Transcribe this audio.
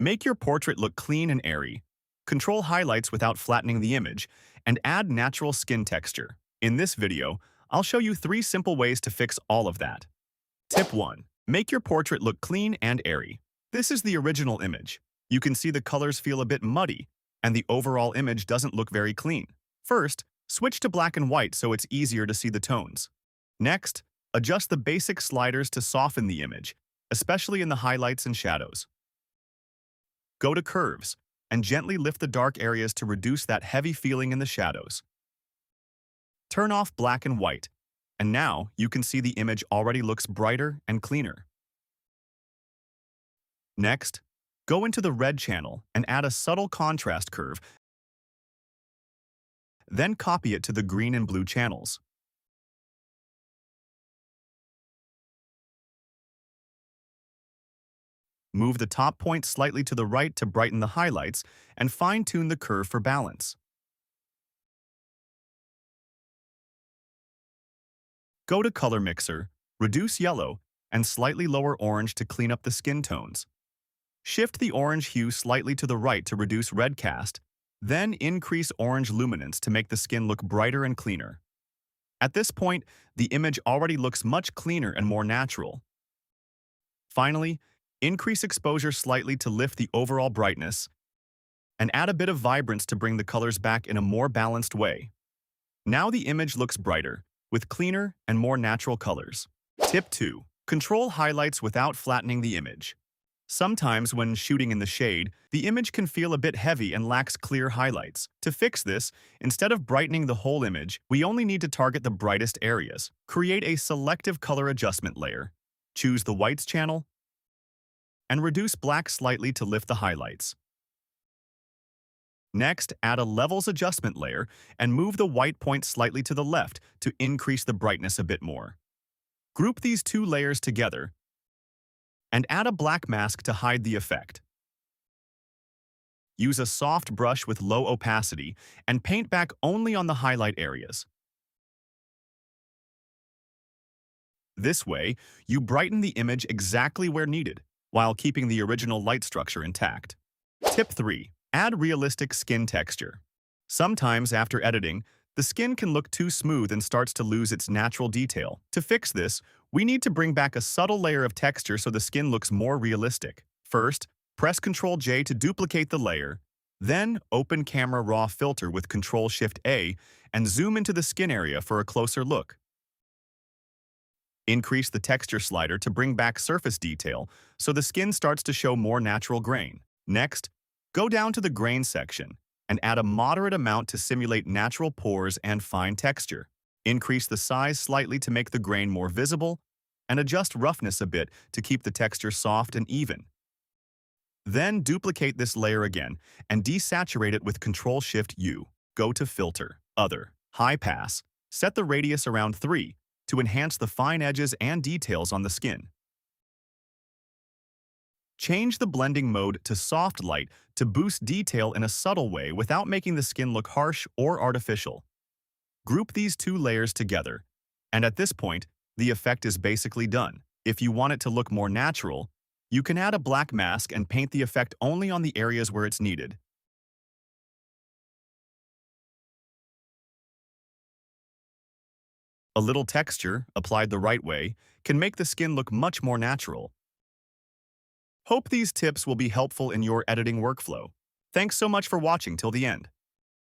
Make your portrait look clean and airy. Control highlights without flattening the image, and add natural skin texture. In this video, I'll show you 3 simple ways to fix all of that. Tip 1. Make your portrait look clean and airy. This is the original image. You can see the colors feel a bit muddy, and the overall image doesn't look very clean. First, switch to black and white so it's easier to see the tones. Next, adjust the basic sliders to soften the image, especially in the highlights and shadows. Go to curves, and gently lift the dark areas to reduce that heavy feeling in the shadows. Turn off black and white, and now you can see the image already looks brighter and cleaner. Next, go into the red channel and add a subtle contrast curve, then copy it to the green and blue channels. Move the top point slightly to the right to brighten the highlights and fine-tune the curve for balance. Go to Color Mixer, reduce yellow, and slightly lower orange to clean up the skin tones. Shift the orange hue slightly to the right to reduce red cast, then increase orange luminance to make the skin look brighter and cleaner. At this point, the image already looks much cleaner and more natural. Finally, increase exposure slightly to lift the overall brightness, and add a bit of vibrance to bring the colors back in a more balanced way. Now the image looks brighter, with cleaner and more natural colors. Tip 2. Control highlights without flattening the image. Sometimes when shooting in the shade, the image can feel a bit heavy and lacks clear highlights. To fix this, instead of brightening the whole image, we only need to target the brightest areas. Create a selective color adjustment layer. Choose the whites channel, and reduce black slightly to lift the highlights. Next, add a levels adjustment layer and move the white point slightly to the left to increase the brightness a bit more. Group these 2 layers together and add a black mask to hide the effect. Use a soft brush with low opacity and paint back only on the highlight areas. This way, you brighten the image exactly where needed, while keeping the original light structure intact. Tip 3. Add realistic skin texture. Sometimes after editing, the skin can look too smooth and starts to lose its natural detail. To fix this, we need to bring back a subtle layer of texture so the skin looks more realistic. First, press Ctrl-J to duplicate the layer, then open Camera Raw Filter with Ctrl-Shift-A and zoom into the skin area for a closer look. Increase the texture slider to bring back surface detail so the skin starts to show more natural grain. Next, go down to the grain section and add a moderate amount to simulate natural pores and fine texture. Increase the size slightly to make the grain more visible, and adjust roughness a bit to keep the texture soft and even. Then duplicate this layer again and desaturate it with Ctrl-Shift-U. Go to Filter, Other, High Pass, set the radius around 3 to enhance the fine edges and details on the skin. Change the blending mode to soft light to boost detail in a subtle way without making the skin look harsh or artificial. Group these 2 layers together, and at this point, the effect is basically done. If you want it to look more natural, you can add a black mask and paint the effect only on the areas where it's needed. A little texture, applied the right way, can make the skin look much more natural. Hope these tips will be helpful in your editing workflow. Thanks so much for watching till the end.